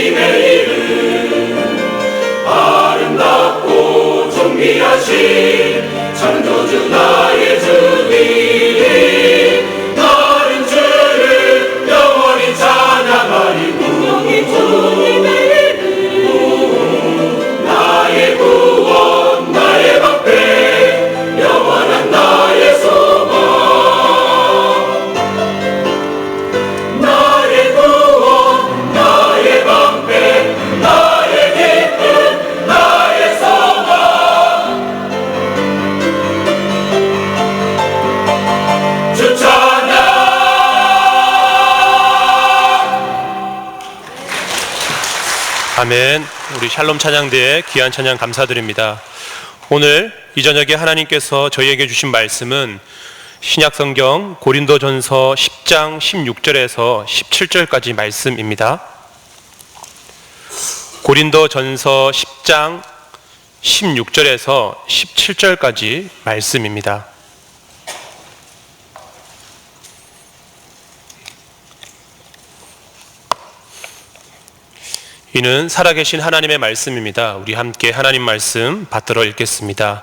주님의 이름 아름답고 존귀하신 창조주 나의 주님 나는 주를 영원히 찬양하리 여기 주님의 이름 나의 구원 나의 방패 영원한 나의 소망 나의 구원 나의 방패 나의 기쁨 나의 소망 주 찬양. 아멘. 우리 샬롬 찬양대의 귀한 찬양 감사드립니다. 오늘 이 저녁에 하나님께서 저희에게 주신 말씀은 신약성경 고린도전서 10장 16절에서 17절까지 말씀입니다. 고린도전서 10장 16절에서 17절까지 말씀입니다. 이는 살아계신 하나님의 말씀입니다. 우리 함께 하나님 말씀 받들어 읽겠습니다.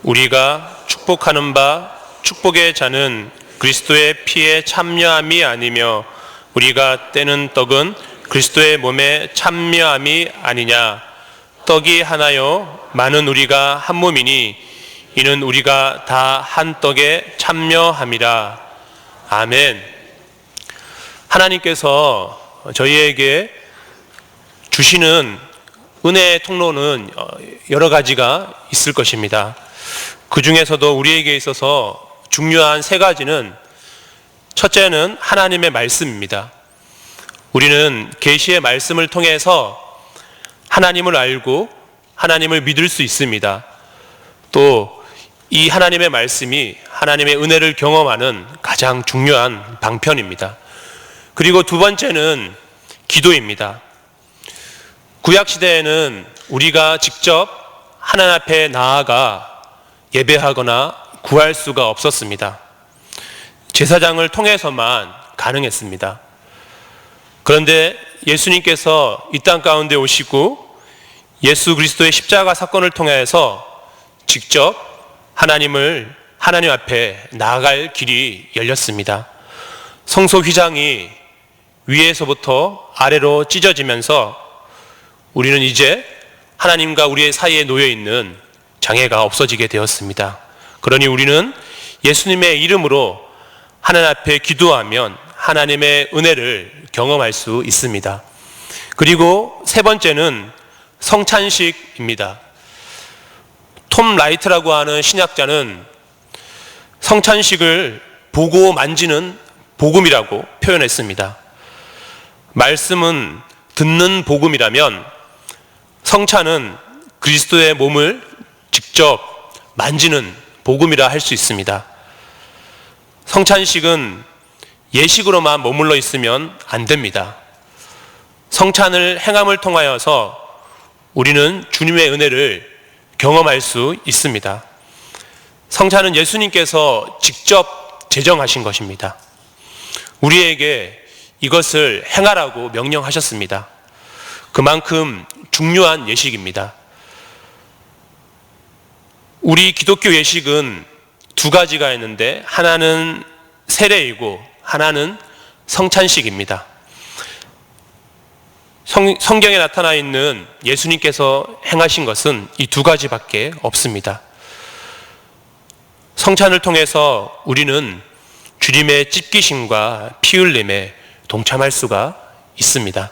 우리가 축복하는 바 축복의 자는 그리스도의 피에 참여함이 아니며 우리가 떼는 떡은 그리스도의 몸에 참여함이 아니냐. 떡이 하나요 많은 우리가 한 몸이니 이는 우리가 다 한 떡에 참여함이라. 아멘. 하나님께서 저희에게 주시는 은혜의 통로는 여러 가지가 있을 것입니다. 그 중에서도 우리에게 있어서 중요한 세 가지는, 첫째는 하나님의 말씀입니다. 우리는 계시의 말씀을 통해서 하나님을 알고 하나님을 믿을 수 있습니다. 또 이 하나님의 말씀이 하나님의 은혜를 경험하는 가장 중요한 방편입니다. 그리고 두 번째는 기도입니다. 구약시대에는 우리가 직접 하나님 앞에 나아가 예배하거나 구할 수가 없었습니다. 제사장을 통해서만 가능했습니다. 그런데 예수님께서 이 땅 가운데 오시고 예수 그리스도의 십자가 사건을 통해서 직접 하나님 앞에 나아갈 길이 열렸습니다. 성소 휘장이 위에서부터 아래로 찢어지면서 우리는 이제 하나님과 우리의 사이에 놓여있는 장애가 없어지게 되었습니다. 그러니 우리는 예수님의 이름으로 하나님 앞에 기도하면 하나님의 은혜를 경험할 수 있습니다. 그리고 세 번째는 성찬식입니다. 톰 라이트라고 하는 신학자는 성찬식을 보고 만지는 복음이라고 표현했습니다. 말씀은 듣는 복음이라면 성찬은 그리스도의 몸을 직접 만지는 복음이라 할 수 있습니다. 성찬식은 예식으로만 머물러 있으면 안 됩니다. 성찬을 행함을 통하여서 우리는 주님의 은혜를 경험할 수 있습니다. 성찬은 예수님께서 직접 제정하신 것입니다. 우리에게 이것을 행하라고 명령하셨습니다. 그만큼 중요한 예식입니다. 우리 기독교 예식은 두 가지가 있는데 하나는 세례이고 하나는 성찬식입니다. 성경에 나타나 있는 예수님께서 행하신 것은 이 두 가지밖에 없습니다. 성찬을 통해서 우리는 주님의 찢기심과 피 흘림에 동참할 수가 있습니다.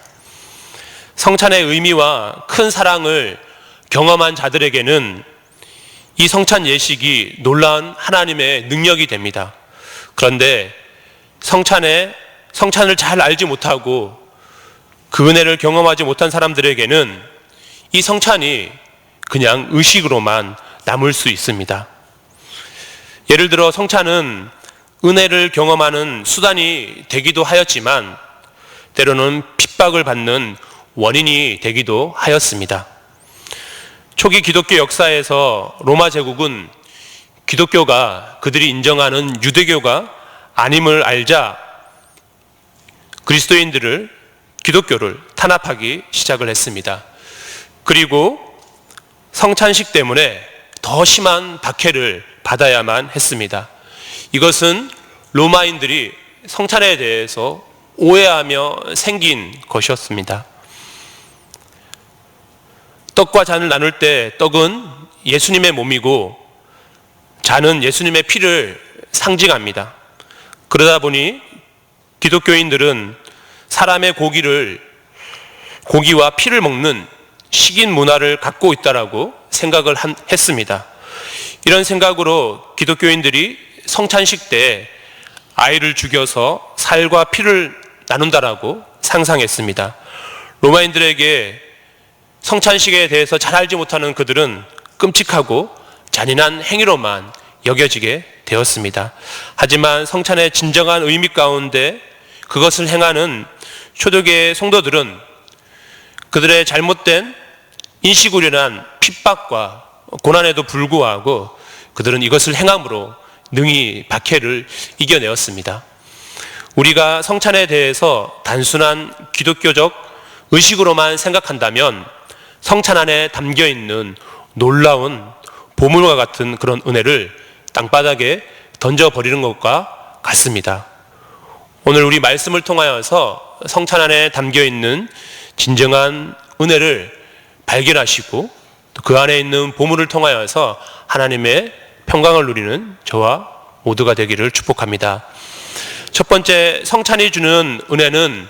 성찬의 의미와 큰 사랑을 경험한 자들에게는 이 성찬 예식이 놀라운 하나님의 능력이 됩니다. 그런데 성찬을 잘 알지 못하고 그 은혜를 경험하지 못한 사람들에게는 이 성찬이 그냥 의식으로만 남을 수 있습니다. 예를 들어 성찬은 은혜를 경험하는 수단이 되기도 하였지만 때로는 핍박을 받는 원인이 되기도 하였습니다. 초기 기독교 역사에서 로마 제국은 기독교가 그들이 인정하는 유대교가 아님을 알자 그리스도인들을 기독교를 탄압하기 시작을 했습니다. 그리고 성찬식 때문에 더 심한 박해를 받아야만 했습니다. 이것은 로마인들이 성찬에 대해서 오해하며 생긴 것이었습니다. 떡과 잔을 나눌 때 떡은 예수님의 몸이고 잔은 예수님의 피를 상징합니다. 그러다 보니 기독교인들은 사람의 고기와 피를 먹는 식인 문화를 갖고 있다라고 생각을 했습니다. 이런 생각으로 기독교인들이 성찬식 때 아이를 죽여서 살과 피를 나눈다라고 상상했습니다. 로마인들에게 성찬식에 대해서 잘 알지 못하는 그들은 끔찍하고 잔인한 행위로만 여겨지게 되었습니다. 하지만 성찬의 진정한 의미 가운데 그것을 행하는 초대교회 성도들은 그들의 잘못된 인식우려난 핍박과 고난에도 불구하고 그들은 이것을 행함으로 능히 박해를 이겨내었습니다. 우리가 성찬에 대해서 단순한 기독교적 의식으로만 생각한다면 성찬 안에 담겨있는 놀라운 보물과 같은 그런 은혜를 땅바닥에 던져버리는 것과 같습니다. 오늘 우리 말씀을 통하여서 성찬 안에 담겨있는 진정한 은혜를 발견하시고 또 그 안에 있는 보물을 통하여서 하나님의 평강을 누리는 저와 모두가 되기를 축복합니다. 첫 번째, 성찬이 주는 은혜는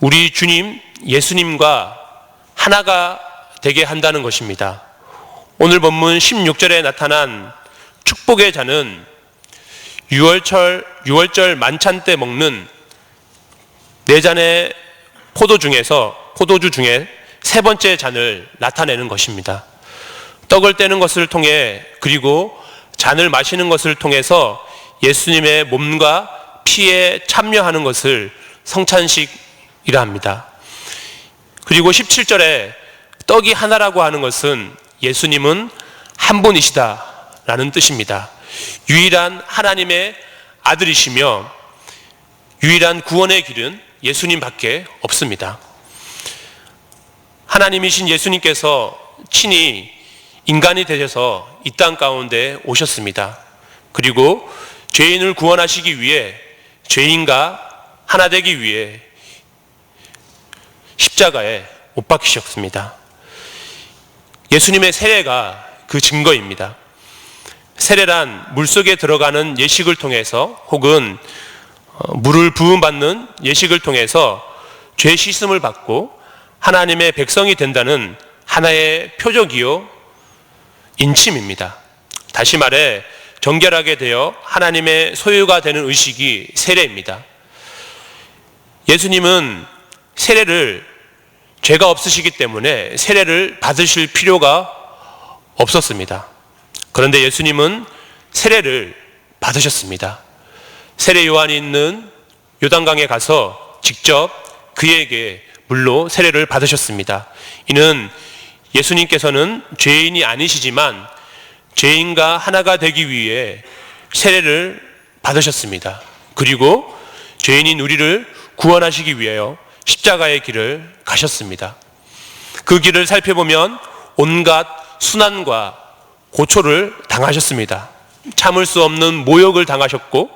우리 주님 예수님과 하나가 되게 한다는 것입니다. 오늘 본문 16절에 나타난 축복의 잔은 6월절 만찬 때 먹는 4잔의 포도주 중에 세 번째 잔을 나타내는 것입니다. 떡을 떼는 것을 통해 그리고 잔을 마시는 것을 통해서 예수님의 몸과 피에 참여하는 것을 성찬식이라 합니다. 그리고 17절에 떡이 하나라고 하는 것은 예수님은 한 분이시다 라는 뜻입니다. 유일한 하나님의 아들이시며 유일한 구원의 길은 예수님밖에 없습니다. 하나님이신 예수님께서 친히 인간이 되셔서 이 땅 가운데 오셨습니다. 그리고 죄인을 구원하시기 위해 죄인과 하나 되기 위해 십자가에 못 박히셨습니다. 예수님의 세례가 그 증거입니다. 세례란 물속에 들어가는 예식을 통해서 혹은 물을 부음받는 예식을 통해서 죄 씻음을 받고 하나님의 백성이 된다는 하나의 표적이요 인침입니다. 다시 말해 정결하게 되어 하나님의 소유가 되는 의식이 세례입니다. 예수님은 세례를 죄가 없으시기 때문에 세례를 받으실 필요가 없었습니다. 그런데 예수님은 세례를 받으셨습니다. 세례 요한이 있는 요단강에 가서 직접 그에게 물로 세례를 받으셨습니다. 이는 예수님께서는 죄인이 아니시지만 죄인과 하나가 되기 위해 세례를 받으셨습니다. 그리고 죄인인 우리를 구원하시기 위하여 십자가의 길을 가셨습니다. 그 길을 살펴보면 온갖 순환과 고초를 당하셨습니다. 참을 수 없는 모욕을 당하셨고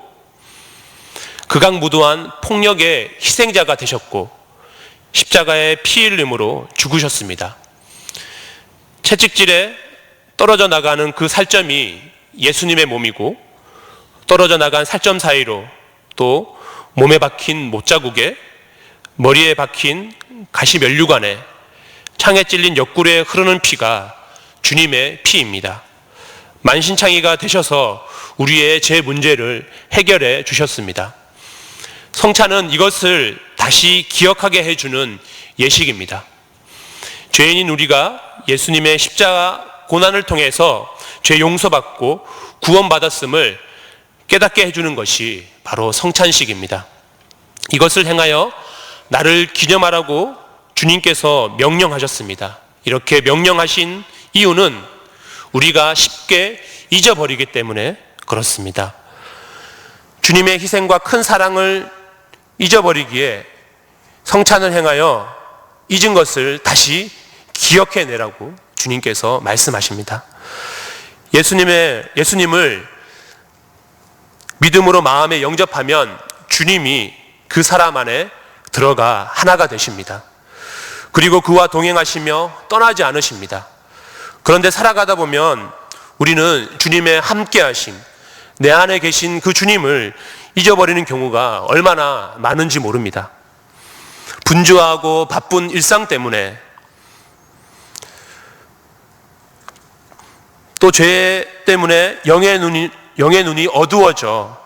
극악무도한 폭력의 희생자가 되셨고 십자가의 피 흘림으로 죽으셨습니다. 채찍질에 떨어져 나가는 그 살점이 예수님의 몸이고 떨어져 나간 살점 사이로 또 몸에 박힌 못자국에 머리에 박힌 가시면류관에 창에 찔린 옆구리에 흐르는 피가 주님의 피입니다. 만신창이가 되셔서 우리의 제 문제를 해결해 주셨습니다. 성찬은 이것을 다시 기억하게 해주는 예식입니다. 죄인인 우리가 예수님의 십자가 고난을 통해서 죄 용서받고 구원받았음을 깨닫게 해주는 것이 바로 성찬식입니다. 이것을 행하여 나를 기념하라고 주님께서 명령하셨습니다. 이렇게 명령하신 이유는 우리가 쉽게 잊어버리기 때문에 그렇습니다. 주님의 희생과 큰 사랑을 잊어버리기에 성찬을 행하여 잊은 것을 다시 기억해내라고 주님께서 말씀하십니다. 예수님을 믿음으로 마음에 영접하면 주님이 그 사람 안에 들어가 하나가 되십니다. 그리고 그와 동행하시며 떠나지 않으십니다. 그런데 살아가다 보면 우리는 주님의 함께하심, 내 안에 계신 그 주님을 잊어버리는 경우가 얼마나 많은지 모릅니다. 분주하고 바쁜 일상 때문에, 또 죄 때문에 영의 눈이 어두워져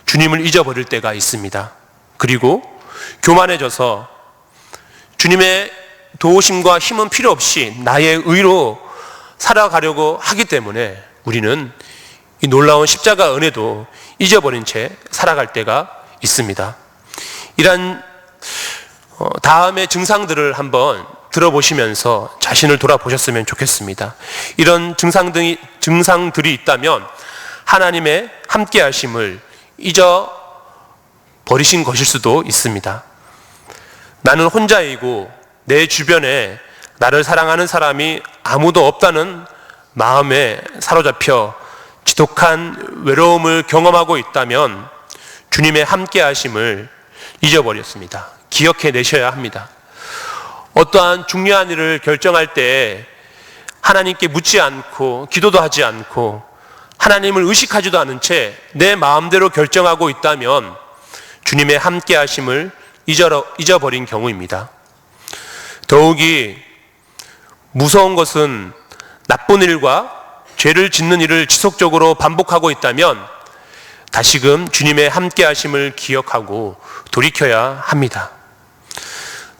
주님을 잊어버릴 때가 있습니다. 그리고 교만해져서 주님의 도우심과 힘은 필요 없이 나의 의로 살아가려고 하기 때문에 우리는 이 놀라운 십자가 은혜도 잊어버린 채 살아갈 때가 있습니다. 이런 다음의 증상들을 한번 들어보시면서 자신을 돌아보셨으면 좋겠습니다. 이런 증상들이 있다면 하나님의 함께하심을 잊어버리신 것일 수도 있습니다. 나는 혼자이고 내 주변에 나를 사랑하는 사람이 아무도 없다는 마음에 사로잡혀 지독한 외로움을 경험하고 있다면 주님의 함께하심을 잊어버렸습니다. 기억해내셔야 합니다. 어떠한 중요한 일을 결정할 때 하나님께 묻지 않고 기도도 하지 않고 하나님을 의식하지도 않은 채 내 마음대로 결정하고 있다면 주님의 함께하심을 잊어버린 경우입니다. 더욱이 무서운 것은 나쁜 일과 죄를 짓는 일을 지속적으로 반복하고 있다면 다시금 주님의 함께하심을 기억하고 돌이켜야 합니다.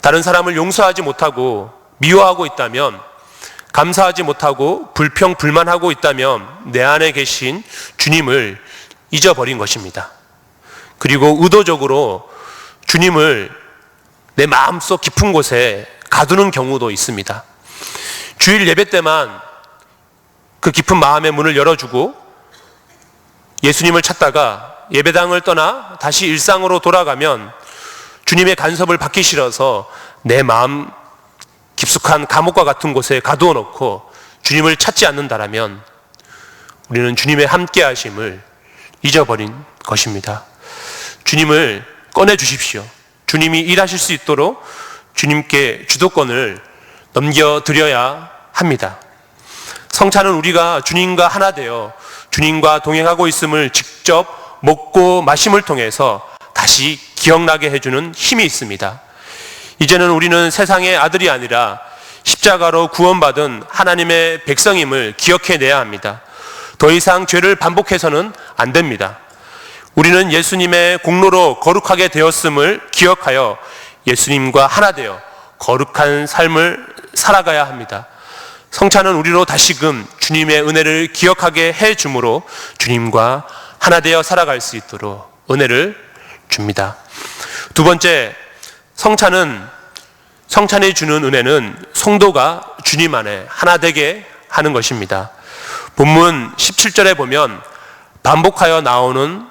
다른 사람을 용서하지 못하고 미워하고 있다면, 감사하지 못하고 불평불만하고 있다면 내 안에 계신 주님을 잊어버린 것입니다. 그리고 의도적으로 주님을 내 마음속 깊은 곳에 가두는 경우도 있습니다. 주일 예배 때만 그 깊은 마음의 문을 열어주고 예수님을 찾다가 예배당을 떠나 다시 일상으로 돌아가면 주님의 간섭을 받기 싫어서 내 마음 깊숙한 감옥과 같은 곳에 가두어 놓고 주님을 찾지 않는다라면 우리는 주님의 함께하심을 잊어버린 것입니다. 주님을 꺼내 주십시오. 주님이 일하실 수 있도록 주님께 주도권을 넘겨드려야 합니다. 성찬은 우리가 주님과 하나 되어 주님과 동행하고 있음을 직접 먹고 마심을 통해서 다시 기억나게 해주는 힘이 있습니다. 이제는 우리는 세상의 아들이 아니라 십자가로 구원받은 하나님의 백성임을 기억해내야 합니다. 더 이상 죄를 반복해서는 안 됩니다. 우리는 예수님의 공로로 거룩하게 되었음을 기억하여 예수님과 하나 되어 거룩한 삶을 살아가야 합니다. 성찬은 우리로 다시금 주님의 은혜를 기억하게 해주므로 주님과 하나 되어 살아갈 수 있도록 은혜를 줍니다. 두 번째, 성찬이 주는 은혜는 성도가 주님 안에 하나 되게 하는 것입니다. 본문 17절에 보면 반복하여 나오는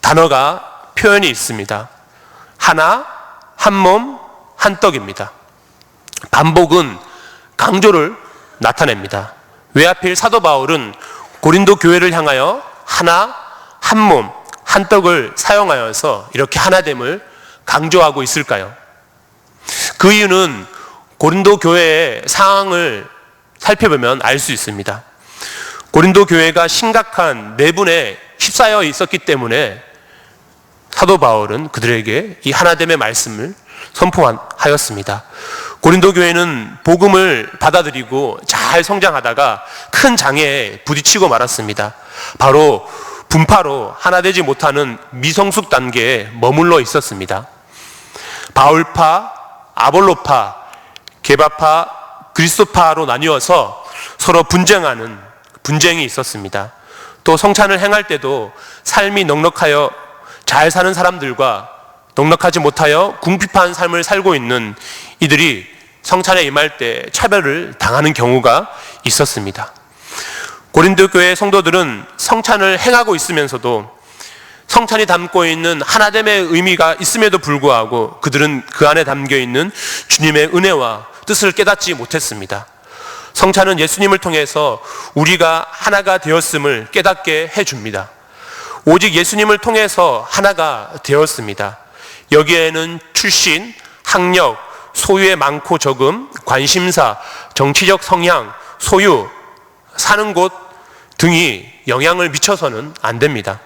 단어가 표현이 있습니다. 하나, 한 몸, 한 떡입니다. 반복은 강조를 나타냅니다. 왜 하필 사도 바울은 고린도 교회를 향하여 하나, 한 몸, 한 떡을 사용하여서 이렇게 하나됨을 강조하고 있을까요? 그 이유는 고린도 교회의 상황을 살펴보면 알 수 있습니다. 고린도 교회가 심각한 내분에 휩싸여 있었기 때문에 사도 바울은 그들에게 이 하나됨의 말씀을 선포하였습니다. 고린도 교회는 복음을 받아들이고 잘 성장하다가 큰 장애에 부딪히고 말았습니다. 바로 분파로 하나 되지 못하는 미성숙 단계에 머물러 있었습니다. 바울파, 아볼로파, 게바파, 그리스도파로 나뉘어서 서로 분쟁이 있었습니다. 또 성찬을 행할 때도 삶이 넉넉하여 잘 사는 사람들과 넉넉하지 못하여 궁핍한 삶을 살고 있는 이들이 성찬에 임할 때 차별을 당하는 경우가 있었습니다. 고린도 교회 성도들은 성찬을 행하고 있으면서도 성찬이 담고 있는 하나됨의 의미가 있음에도 불구하고 그들은 그 안에 담겨 있는 주님의 은혜와 뜻을 깨닫지 못했습니다. 성찬은 예수님을 통해서 우리가 하나가 되었음을 깨닫게 해줍니다. 오직 예수님을 통해서 하나가 되었습니다. 여기에는 출신, 학력, 소유의 많고 적음, 관심사, 정치적 성향, 소유, 사는 곳 등이 영향을 미쳐서는 안 됩니다.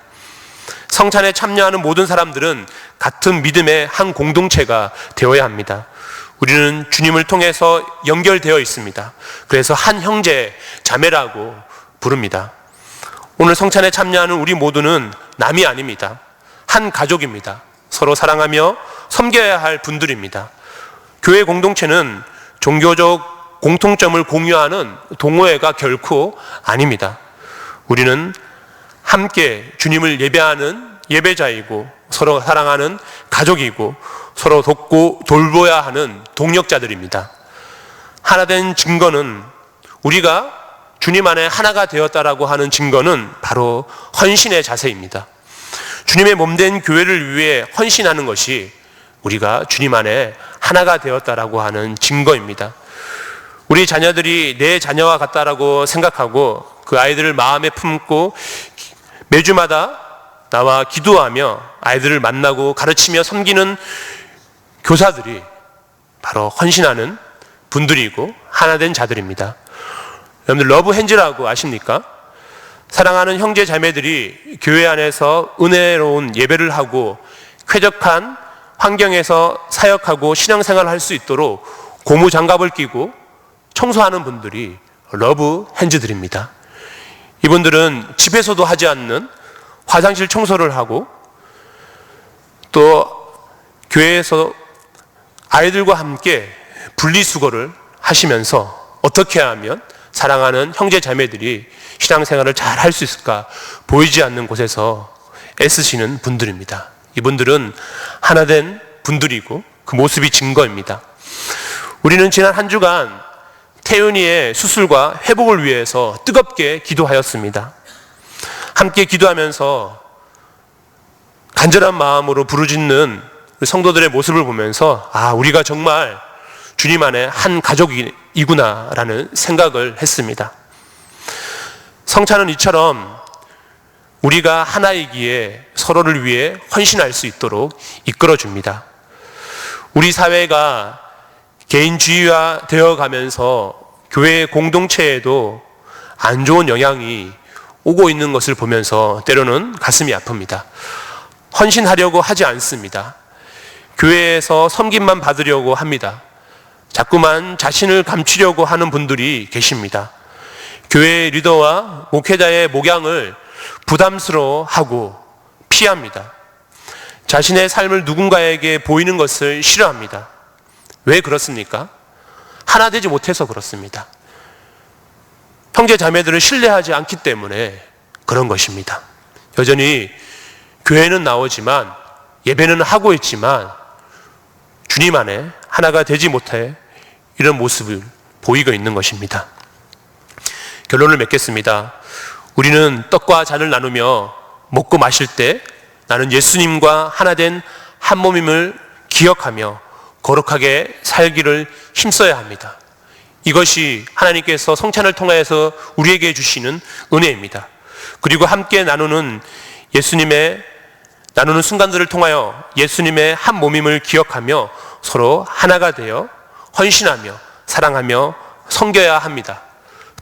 성찬에 참여하는 모든 사람들은 같은 믿음의 한 공동체가 되어야 합니다. 우리는 주님을 통해서 연결되어 있습니다. 그래서 한 형제, 자매라고 부릅니다. 오늘 성찬에 참여하는 우리 모두는 남이 아닙니다. 한 가족입니다. 서로 사랑하며 섬겨야 할 분들입니다. 교회 공동체는 종교적 공통점을 공유하는 동호회가 결코 아닙니다. 우리는 함께 주님을 예배하는 예배자이고 서로 사랑하는 가족이고 서로 돕고 돌보아야 하는 동력자들입니다. 하나된 증거는 우리가 주님 안에 하나가 되었다라고 하는 증거는 바로 헌신의 자세입니다. 주님의 몸된 교회를 위해 헌신하는 것이 우리가 주님 안에 하나가 되었다라고 하는 증거입니다. 우리 자녀들이 내 자녀와 같다라고 생각하고 그 아이들을 마음에 품고 매주마다 나와 기도하며 아이들을 만나고 가르치며 섬기는 교사들이 바로 헌신하는 분들이고 하나된 자들입니다. 여러분들 러브 핸즈라고 아십니까? 사랑하는 형제 자매들이 교회 안에서 은혜로운 예배를 하고 쾌적한 환경에서 사역하고 신앙생활을 할 수 있도록 고무장갑을 끼고 청소하는 분들이 러브 핸즈들입니다. 이분들은 집에서도 하지 않는 화장실 청소를 하고 또 교회에서 아이들과 함께 분리수거를 하시면서 어떻게 하면 사랑하는 형제 자매들이 신앙생활을 잘 할 수 있을까 보이지 않는 곳에서 애쓰시는 분들입니다. 이분들은 하나된 분들이고 그 모습이 증거입니다. 우리는 지난 한 주간 태윤이의 수술과 회복을 위해서 뜨겁게 기도하였습니다. 함께 기도하면서 간절한 마음으로 부르짖는 성도들의 모습을 보면서 우리가 정말 주님 안에 한 가족이구나라는 생각을 했습니다. 성찬은 이처럼 우리가 하나이기에 서로를 위해 헌신할 수 있도록 이끌어줍니다. 우리 사회가 개인주의화 되어 가면서 교회 공동체에도 안 좋은 영향이 오고 있는 것을 보면서 때로는 가슴이 아픕니다. 헌신하려고 하지 않습니다. 교회에서 섬김만 받으려고 합니다. 자꾸만 자신을 감추려고 하는 분들이 계십니다. 교회 리더와 목회자의 목양을 부담스러워하고 피합니다. 자신의 삶을 누군가에게 보이는 것을 싫어합니다. 왜 그렇습니까? 하나 되지 못해서 그렇습니다. 형제 자매들을 신뢰하지 않기 때문에 그런 것입니다. 여전히 교회는 나오지만 예배는 하고 있지만 주님 안에 하나가 되지 못해 이런 모습을 보이고 있는 것입니다. 결론을 맺겠습니다. 우리는 떡과 잔을 나누며 먹고 마실 때 나는 예수님과 하나된 한 몸임을 기억하며 거룩하게 살기를 힘써야 합니다. 이것이 하나님께서 성찬을 통해서 우리에게 주시는 은혜입니다. 그리고 함께 나누는 순간들을 통하여 예수님의 한 몸임을 기억하며 서로 하나가 되어 헌신하며 사랑하며 섬겨야 합니다.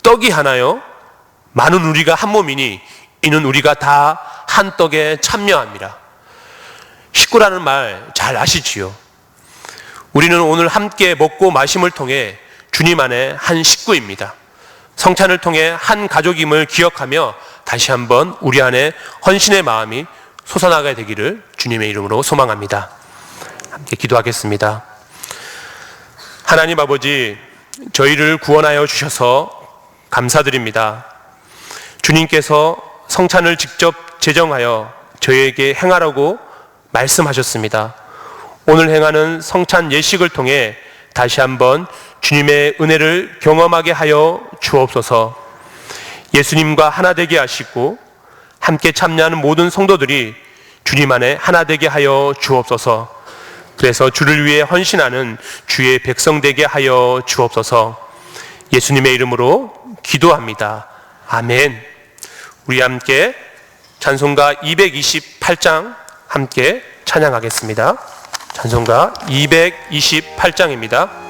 떡이 하나요? 많은 우리가 한 몸이니 이는 우리가 다 한 떡에 참여합니다. 식구라는 말 잘 아시지요? 우리는 오늘 함께 먹고 마심을 통해 주님 안에 한 식구입니다. 성찬을 통해 한 가족임을 기억하며 다시 한번 우리 안에 헌신의 마음이 솟아나게 되기를 주님의 이름으로 소망합니다. 함께 기도하겠습니다. 하나님 아버지, 저희를 구원하여 주셔서 감사드립니다. 주님께서 성찬을 직접 제정하여 저희에게 행하라고 말씀하셨습니다. 오늘 행하는 성찬 예식을 통해 다시 한번 주님의 은혜를 경험하게 하여 주옵소서. 예수님과 하나 되게 하시고 함께 참여하는 모든 성도들이 주님 안에 하나 되게 하여 주옵소서. 그래서 주를 위해 헌신하는 주의 백성 되게 하여 주옵소서. 예수님의 이름으로 기도합니다. 아멘. 우리 함께 찬송가 228장 함께 찬양하겠습니다. 찬송가 228장입니다.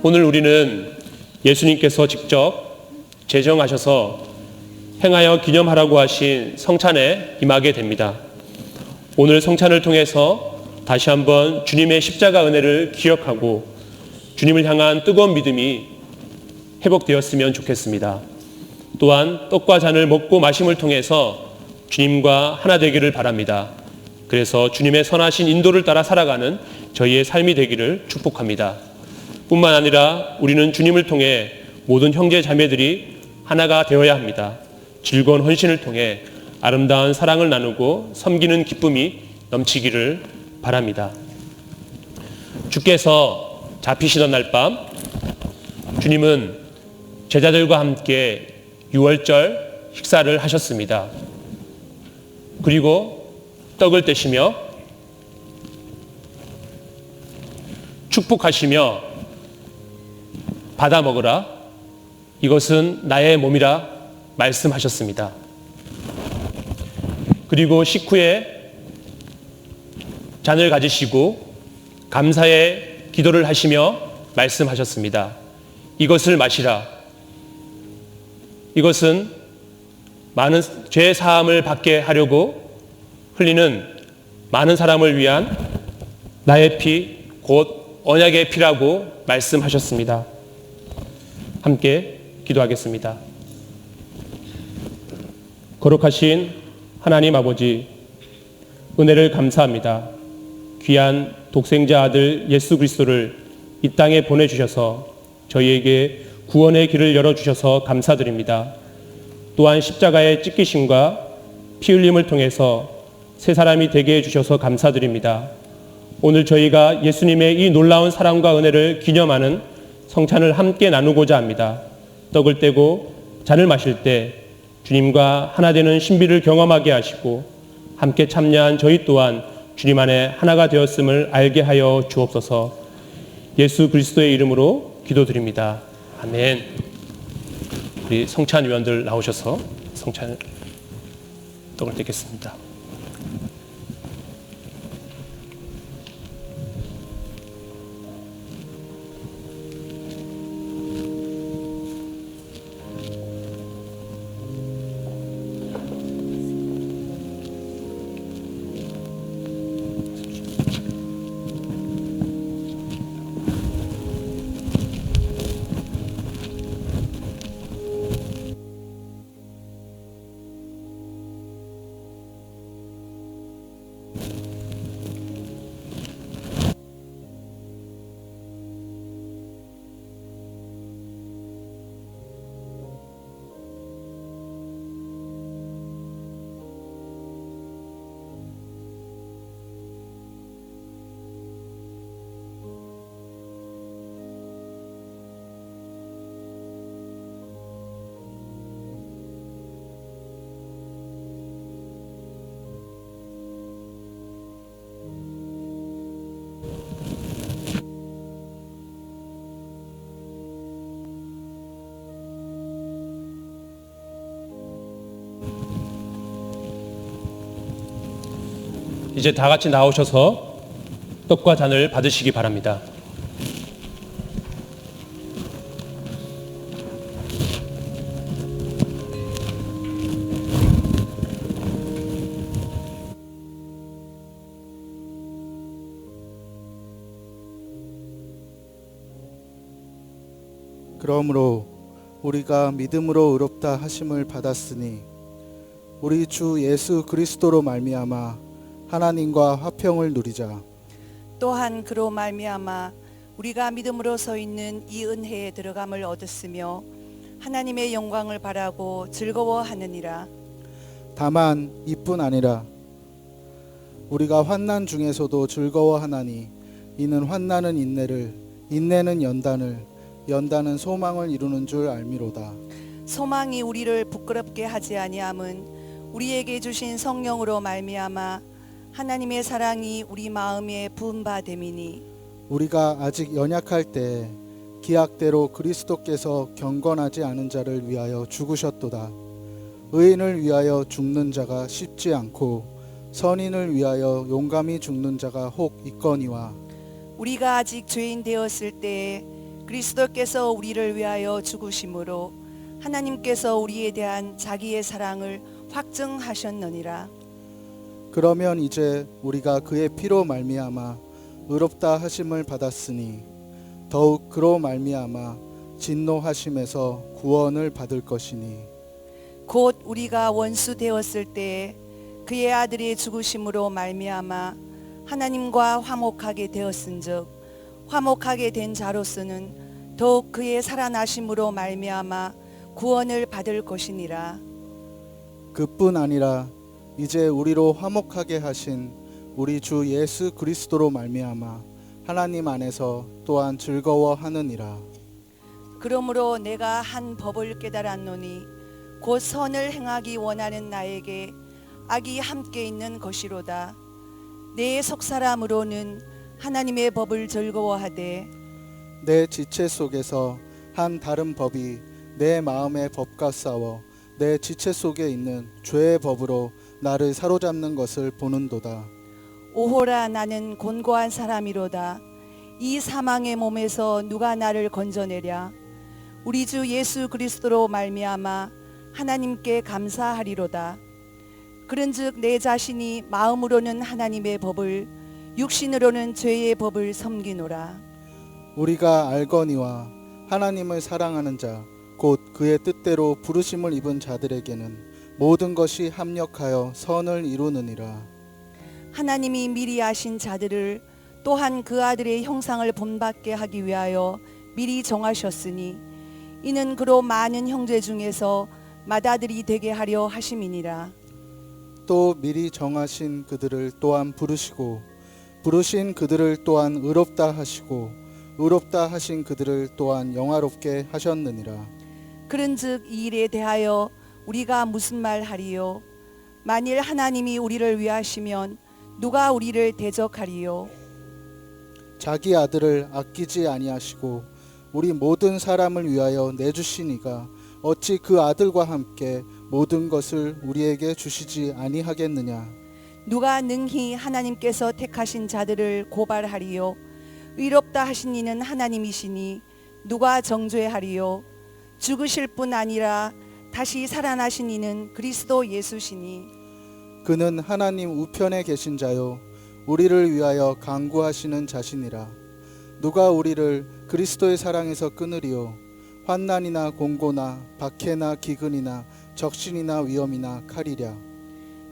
오늘 우리는 예수님께서 직접 제정하셔서 행하여 기념하라고 하신 성찬에 임하게 됩니다. 오늘 성찬을 통해서 다시 한번 주님의 십자가 은혜를 기억하고 주님을 향한 뜨거운 믿음이 회복되었으면 좋겠습니다. 또한 떡과 잔을 먹고 마심을 통해서 주님과 하나 되기를 바랍니다. 그래서 주님의 선하신 인도를 따라 살아가는 저희의 삶이 되기를 축복합니다. 뿐만 아니라 우리는 주님을 통해 모든 형제 자매들이 하나가 되어야 합니다. 즐거운 헌신을 통해 아름다운 사랑을 나누고 섬기는 기쁨이 넘치기를 바랍니다. 주께서 잡히시던 날 밤 주님은 제자들과 함께 유월절 식사를 하셨습니다. 그리고 떡을 떼시며 축복하시며 받아 먹으라, 이것은 나의 몸이라 말씀하셨습니다. 그리고 식후에 잔을 가지시고 감사의 기도를 하시며 말씀하셨습니다. 이것을 마시라, 이것은 많은 죄 사함을 받게 하려고 흘리는 많은 사람을 위한 나의 피, 곧 언약의 피라고 말씀하셨습니다. 함께 기도하겠습니다. 거룩하신 하나님 아버지, 은혜를 감사합니다. 귀한 독생자 아들 예수 그리스도를 이 땅에 보내주셔서 저희에게 구원의 길을 열어주셔서 감사드립니다. 또한 십자가의 찢기심과 피 흘림을 통해서 새 사람이 되게 해주셔서 감사드립니다. 오늘 저희가 예수님의 이 놀라운 사랑과 은혜를 기념하는 성찬을 함께 나누고자 합니다. 떡을 떼고 잔을 마실 때 주님과 하나 되는 신비를 경험하게 하시고 함께 참여한 저희 또한 주님 안에 하나가 되었음을 알게 하여 주옵소서. 예수 그리스도의 이름으로 기도드립니다. 아멘. 우리 성찬위원들 나오셔서 성찬을 떡을 떼겠습니다. 이제 다 같이 나오셔서 떡과 잔을 받으시기 바랍니다. 그러므로 우리가 믿음으로 의롭다 하심을 받았으니 우리 주 예수 그리스도로 말미암아 하나님과 화평을 누리자. 또한 그로 말미암아 우리가 믿음으로 서 있는 이 은혜에 들어감을 얻었으며 하나님의 영광을 바라고 즐거워하느니라. 다만 이뿐 아니라 우리가 환난 중에서도 즐거워하나니 이는 환난은 인내를, 인내는 연단을, 연단은 소망을 이루는 줄 알미로다. 소망이 우리를 부끄럽게 하지 아니함은 우리에게 주신 성령으로 말미암아 하나님의 사랑이 우리 마음에 부은 바 됨이니. 우리가 아직 연약할 때 기약대로 그리스도께서 경건하지 않은 자를 위하여 죽으셨도다. 의인을 위하여 죽는 자가 쉽지 않고 선인을 위하여 용감히 죽는 자가 혹 있거니와. 우리가 아직 죄인 되었을 때에 그리스도께서 우리를 위하여 죽으심으로 하나님께서 우리에 대한 자기의 사랑을 확증하셨느니라. 그러면 이제 우리가 그의 피로 말미암아 의롭다 하심을 받았으니 더욱 그로 말미암아 진노하심에서 구원을 받을 것이니. 곧 우리가 원수 되었을 때에 그의 아들의 죽으심으로 말미암아 하나님과 화목하게 되었은즉 화목하게 된 자로서는 더욱 그의 살아나심으로 말미암아 구원을 받을 것이니라. 그뿐 아니라 이제 우리로 화목하게 하신 우리 주 예수 그리스도로 말미암아 하나님 안에서 또한 즐거워하느니라. 그러므로 내가 한 법을 깨달았노니 곧 선을 행하기 원하는 나에게 악이 함께 있는 것이로다. 내 속사람으로는 하나님의 법을 즐거워하되 내 지체 속에서 한 다른 법이 내 마음의 법과 싸워 내 지체 속에 있는 죄의 법으로 나를 사로잡는 것을 보는도다. 오호라, 나는 곤고한 사람이로다. 이 사망의 몸에서 누가 나를 건져내랴. 우리 주 예수 그리스도로 말미암아 하나님께 감사하리로다. 그런즉 내 자신이 마음으로는 하나님의 법을 육신으로는 죄의 법을 섬기노라. 우리가 알거니와 하나님을 사랑하는 자 곧 그의 뜻대로 부르심을 입은 자들에게는 모든 것이 합력하여 선을 이루느니라. 하나님이 미리 아신 자들을 또한 그 아들의 형상을 본받게 하기 위하여 미리 정하셨으니 이는 그로 많은 형제 중에서 맏아들이 되게 하려 하심이니라. 또 미리 정하신 그들을 또한 부르시고 부르신 그들을 또한 의롭다 하시고 의롭다 하신 그들을 또한 영화롭게 하셨느니라. 그런즉 이 일에 대하여 우리가 무슨 말 하리요? 만일 하나님이 우리를 위하시면 누가 우리를 대적하리요? 자기 아들을 아끼지 아니하시고 우리 모든 사람을 위하여 내주시니가 어찌 그 아들과 함께 모든 것을 우리에게 주시지 아니하겠느냐. 누가 능히 하나님께서 택하신 자들을 고발하리요? 의롭다 하신 이는 하나님이시니 누가 정죄하리요? 죽으실 뿐 아니라 다시 살아나신 이는 그리스도 예수시니 그는 하나님 우편에 계신 자요 우리를 위하여 간구하시는 자시니라. 누가 우리를 그리스도의 사랑에서 끊으리요? 환난이나 공고나 박해나 기근이나 적신이나 위험이나 칼이랴.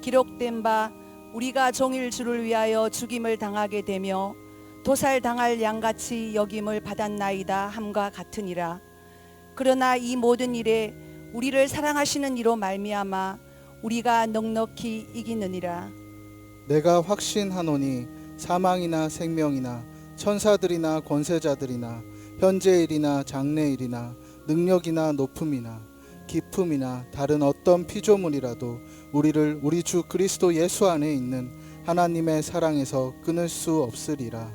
기록된 바 우리가 종일 주를 위하여 죽임을 당하게 되며 도살당할 양같이 여김을 받았나이다 함과 같으니라. 그러나 이 모든 일에 우리를 사랑하시는 이로 말미암아 우리가 넉넉히 이기느니라. 내가 확신하노니 사망이나 생명이나 천사들이나 권세자들이나 현재일이나 장래일이나 능력이나 높음이나 깊음이나 다른 어떤 피조물이라도 우리를 우리 주 그리스도 예수 안에 있는 하나님의 사랑에서 끊을 수 없으리라.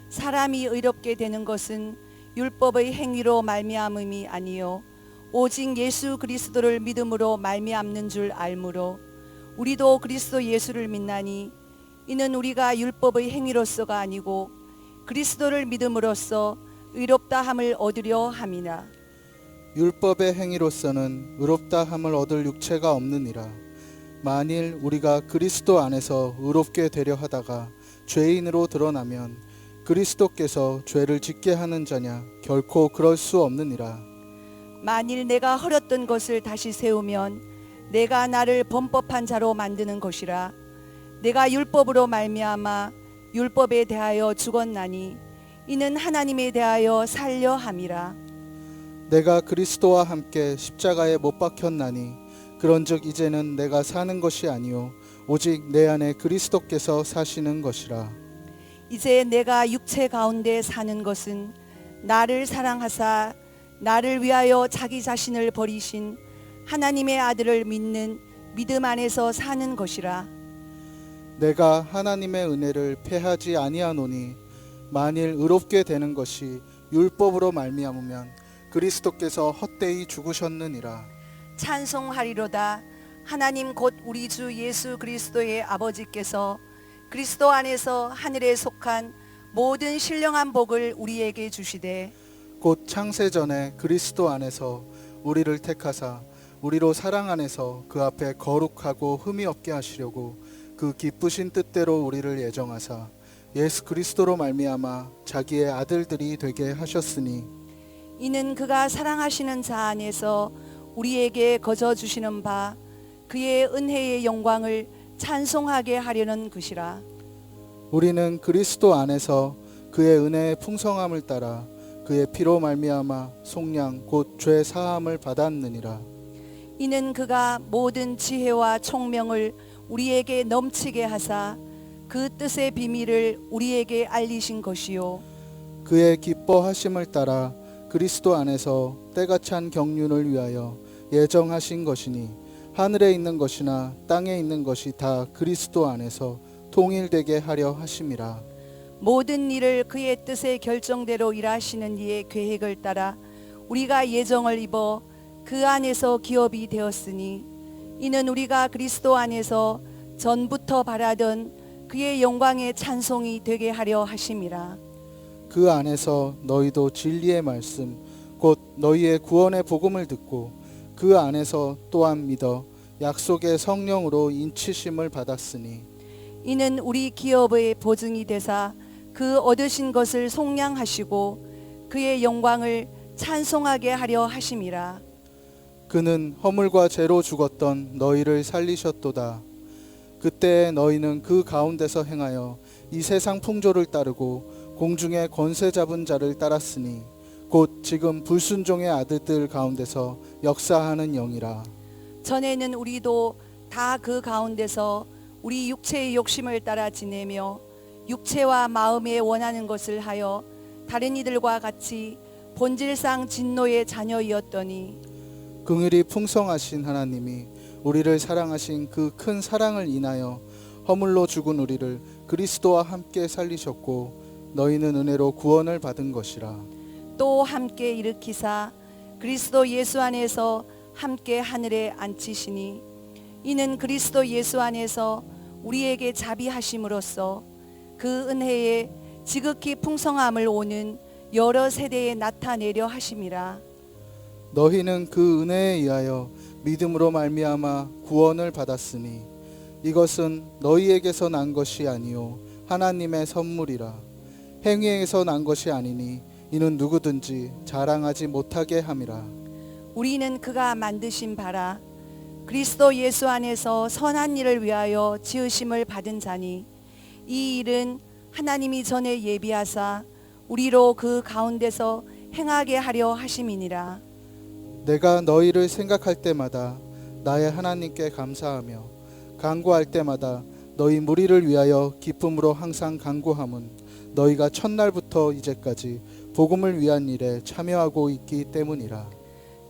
사람이 의롭게 되는 것은 율법의 행위로 말미암음이 아니요 오직 예수 그리스도를 믿음으로 말미암는 줄 알므로 우리도 그리스도 예수를 믿나니 이는 우리가 율법의 행위로서가 아니고 그리스도를 믿음으로써 의롭다 함을 얻으려 함이라. 율법의 행위로서는 의롭다 함을 얻을 육체가 없느니라. 만일 우리가 그리스도 안에서 의롭게 되려 하다가 죄인으로 드러나면 그리스도께서 죄를 짓게 하는 자냐? 결코 그럴 수 없느니라. 만일 내가 헐었던 것을 다시 세우면 내가 나를 범법한 자로 만드는 것이라. 내가 율법으로 말미암아 율법에 대하여 죽었나니 이는 하나님에 대하여 살려 함이라. 내가 그리스도와 함께 십자가에 못 박혔나니 그런즉 이제는 내가 사는 것이 아니요 오직 내 안에 그리스도께서 사시는 것이라. 이제 내가 육체 가운데 사는 것은 나를 사랑하사 나를 위하여 자기 자신을 버리신 하나님의 아들을 믿는 믿음 안에서 사는 것이라. 내가 하나님의 은혜를 패하지 아니하노니 만일 의롭게 되는 것이 율법으로 말미암으면 그리스도께서 헛되이 죽으셨느니라. 찬송하리로다. 하나님 곧 우리 주 예수 그리스도의 아버지께서 그리스도 안에서 하늘에 속한 모든 신령한 복을 우리에게 주시되 곧 창세전에 그리스도 안에서 우리를 택하사 우리로 사랑 안에서 그 앞에 거룩하고 흠이 없게 하시려고 그 기쁘신 뜻대로 우리를 예정하사 예수 그리스도로 말미암아 자기의 아들들이 되게 하셨으니 이는 그가 사랑하시는 자 안에서 우리에게 거저 주시는 바 그의 은혜의 영광을 찬송하게 하려는 것이라. 우리는 그리스도 안에서 그의 은혜의 풍성함을 따라 그의 피로 말미암아 속량 곧 죄 사함을 받았느니라. 이는 그가 모든 지혜와 총명을 우리에게 넘치게 하사 그 뜻의 비밀을 우리에게 알리신 것이요 그의 기뻐하심을 따라 그리스도 안에서 때가 찬 경륜을 위하여 예정하신 것이니 하늘에 있는 것이나 땅에 있는 것이 다 그리스도 안에서 통일되게 하려 하심이라. 모든 일을 그의 뜻의 결정대로 일하시는 이의 계획을 따라 우리가 예정을 입어 그 안에서 기업이 되었으니 이는 우리가 그리스도 안에서 전부터 바라던 그의 영광의 찬송이 되게 하려 하심이라. 그 안에서 너희도 진리의 말씀 곧 너희의 구원의 복음을 듣고 그 안에서 또한 믿어 약속의 성령으로 인치심을 받았으니 이는 우리 기업의 보증이 되사 그 얻으신 것을 속량하시고 그의 영광을 찬송하게 하려 하심이라. 그는 허물과 죄로 죽었던 너희를 살리셨도다. 그때 너희는 그 가운데서 행하여 이 세상 풍조를 따르고 공중의 권세 잡은 자를 따랐으니 곧 지금 불순종의 아들들 가운데서 역사하는 영이라. 전에는 우리도 다 그 가운데서 우리 육체의 욕심을 따라 지내며 육체와 마음에 원하는 것을 하여 다른 이들과 같이 본질상 진노의 자녀이었더니 긍휼이 풍성하신 하나님이 우리를 사랑하신 그 큰 사랑을 인하여 허물로 죽은 우리를 그리스도와 함께 살리셨고 너희는 은혜로 구원을 받은 것이라. 또 함께 일으키사 그리스도 예수 안에서 함께 하늘에 앉히시니 이는 그리스도 예수 안에서 우리에게 자비하심으로써 그 은혜의 지극히 풍성함을 오는 여러 세대에 나타내려 하심이라. 너희는 그 은혜에 의하여 믿음으로 말미암아 구원을 받았으니 이것은 너희에게서 난 것이 아니요 하나님의 선물이라. 행위에서 난 것이 아니니 이는 누구든지 자랑하지 못하게 함이라. 우리는 그가 만드신 바라 그리스도 예수 안에서 선한 일을 위하여 지으심을 받은 자니 이 일은 하나님이 전에 예비하사 우리로 그 가운데서 행하게 하려 하심이니라. 내가 너희를 생각할 때마다 나의 하나님께 감사하며 간구할 때마다 너희 무리를 위하여 기쁨으로 항상 간구함은 너희가 첫날부터 이제까지 복음을 위한 일에 참여하고 있기 때문이라.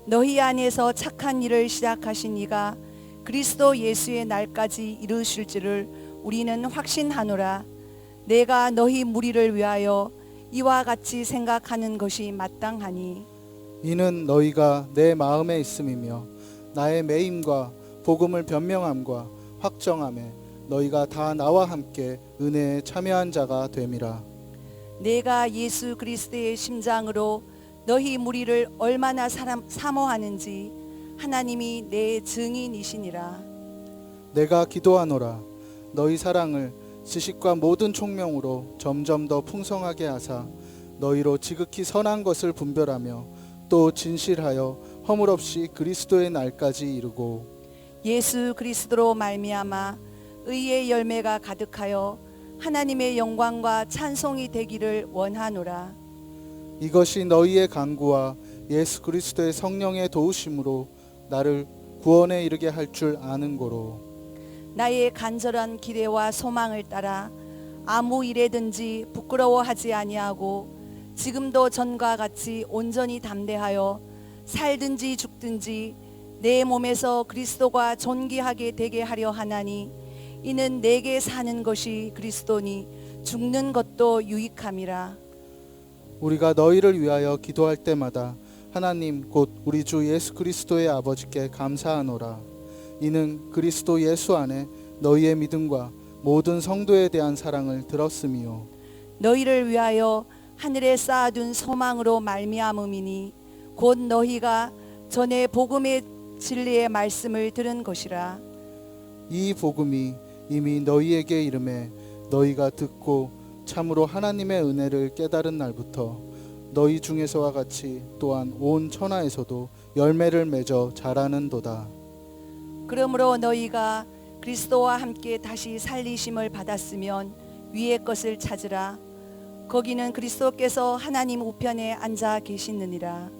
너희 안에서 착한 일을 시작하신 이가 그리스도 예수의 날까지 이루실 줄을 우리는 확신하노라. 내가 너희 무리를 위하여 이와 같이 생각하는 것이 마땅하니 이는 너희가 내 마음에 있음이며 나의 매임과 복음을 변명함과 확정함에 너희가 다 나와 함께 은혜에 참여한 자가 됨이라. 내가 예수 그리스도의 심장으로 너희 무리를 얼마나 사모하는지 하나님이 내 증인이시니라. 내가 기도하노라. 너희 사랑을 지식과 모든 총명으로 점점 더 풍성하게 하사 너희로 지극히 선한 것을 분별하며 또 진실하여 허물 없이 그리스도의 날까지 이루고 예수 그리스도로 말미암아 의의 열매가 가득하여 하나님의 영광과 찬송이 되기를 원하노라. 이것이 너희의 간구와 예수 그리스도의 성령의 도우심으로 나를 구원에 이르게 할 줄 아는 고로 나의 간절한 기대와 소망을 따라 아무 일에든지 부끄러워하지 아니하고 지금도 전과 같이 온전히 담대하여 살든지 죽든지 내 몸에서 그리스도가 존귀하게 되게 하려 하나니 이는 내게 사는 것이 그리스도니 죽는 것도 유익함이라. 우리가 너희를 위하여 기도할 때마다 하나님 곧 우리 주 예수 그리스도의 아버지께 감사하노라. 이는 그리스도 예수 안에 너희의 믿음과 모든 성도에 대한 사랑을 들었음이요 너희를 위하여 하늘에 쌓아둔 소망으로 말미암음이니 곧 너희가 전에 복음의 진리의 말씀을 들은 것이라. 이 복음이 이미 너희에게 이름에 너희가 듣고 참으로 하나님의 은혜를 깨달은 날부터 너희 중에서와 같이 또한 온 천하에서도 열매를 맺어 자라는도다. 그러므로 너희가 그리스도와 함께 다시 살리심을 받았으면 위의 것을 찾으라. 거기는 그리스도께서 하나님 우편에 앉아 계시느니라.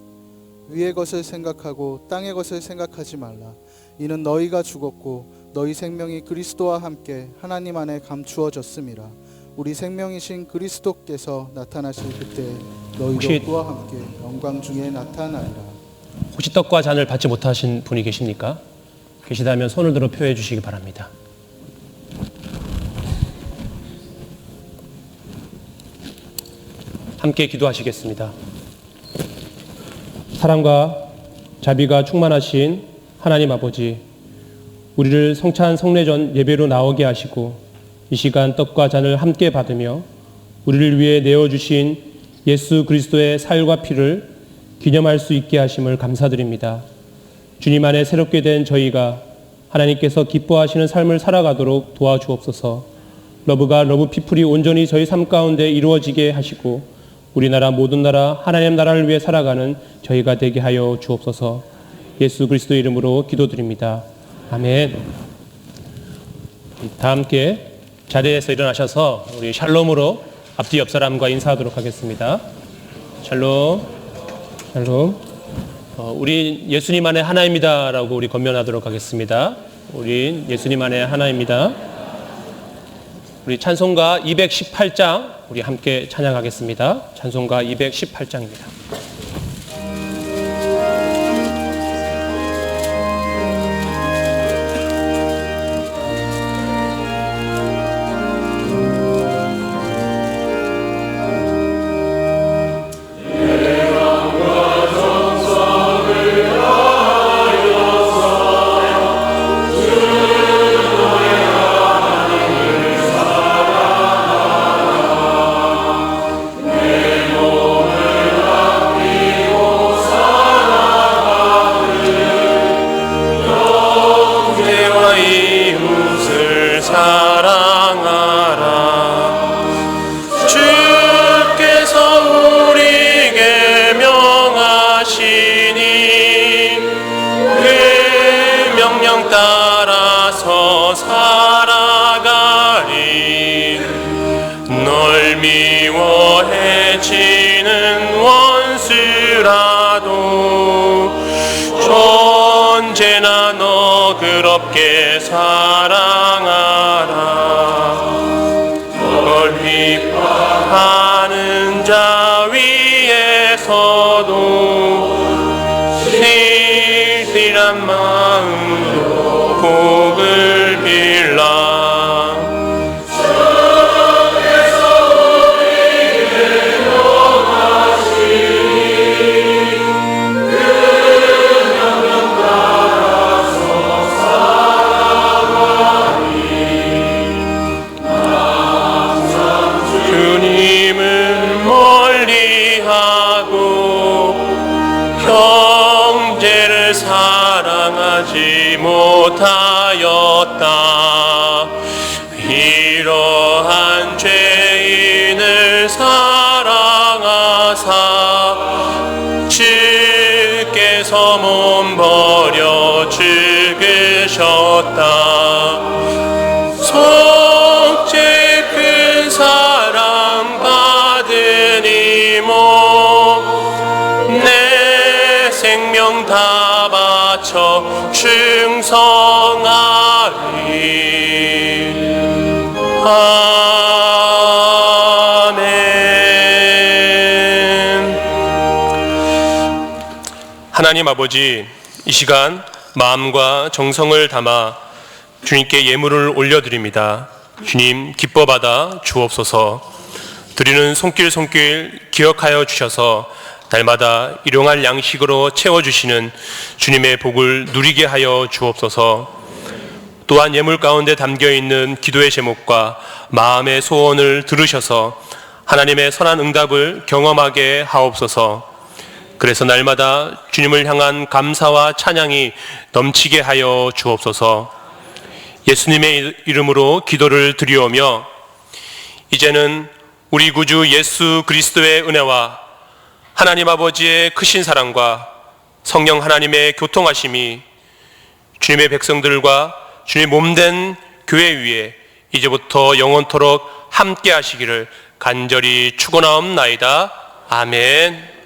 위의 것을 생각하고 땅의 것을 생각하지 말라. 이는 너희가 죽었고 너희 생명이 그리스도와 함께 하나님 안에 감추어졌음이라. 우리 생명이신 그리스도께서 나타나실 그때 너희도 그와 함께 영광 중에 나타나리라. 혹시 떡과 잔을 받지 못하신 분이 계십니까? 계시다면 손을 들어 표해 주시기 바랍니다. 함께 기도하시겠습니다. 사랑과 자비가 충만하신 하나님 아버지, 우리를 성찬 성례전 예배로 나오게 하시고 이 시간 떡과 잔을 함께 받으며 우리를 위해 내어주신 예수 그리스도의 살과 피를 기념할 수 있게 하심을 감사드립니다. 주님 안에 새롭게 된 저희가 하나님께서 기뻐하시는 삶을 살아가도록 도와주옵소서. 러브가 러브피플이 온전히 저희 삶 가운데 이루어지게 하시고 우리나라 모든 나라 하나님 나라를 위해 살아가는 저희가 되게 하여 주옵소서. 예수 그리스도 이름으로 기도드립니다. 아멘. 다 함께 자리에서 일어나셔서 우리 샬롬으로 앞뒤 옆 사람과 인사하도록 하겠습니다. 샬롬, 샬롬. 우리 예수님 안에 하나입니다 라고 우리 건면하도록 하겠습니다. 우리 예수님 안에 하나입니다. 우리 찬송가 218장 우리 함께 찬양하겠습니다. 찬송가 218장입니다. 따라서 살아가리. 널 미워해지는 원수라도 언제나 너그럽게 사랑하라. 널 비판하는 자 위에서도 실실한 마음으로 복을 빌라. 주께서 우리에게 명하시니 그 명령 따라서 살아가리. 항상 주님을 멀리하고 형제를 사랑하지 못하였다. 이러한 죄인을 사랑하사 주께서 몸 버려 죽으셨다. 속죄 큰 사랑 받으니 내 생명 다 바쳐 충성하리. 아멘. 하나님 아버지, 이 시간 마음과 정성을 담아 주님께 예물을 올려드립니다. 주님 기뻐 받아 주옵소서. 드리는 손길 기억하여 주셔서 날마다 일용할 양식으로 채워주시는 주님의 복을 누리게 하여 주옵소서. 또한 예물 가운데 담겨있는 기도의 제목과 마음의 소원을 들으셔서 하나님의 선한 응답을 경험하게 하옵소서. 그래서 날마다 주님을 향한 감사와 찬양이 넘치게 하여 주옵소서. 예수님의 이름으로 기도를 드리오며 이제는 우리 구주 예수 그리스도의 은혜와 하나님 아버지의 크신 사랑과 성령 하나님의 교통하심이 주님의 백성들과 주님의 몸된 교회 위에 이제부터 영원토록 함께 하시기를 간절히 축원하옵나이다. 아멘.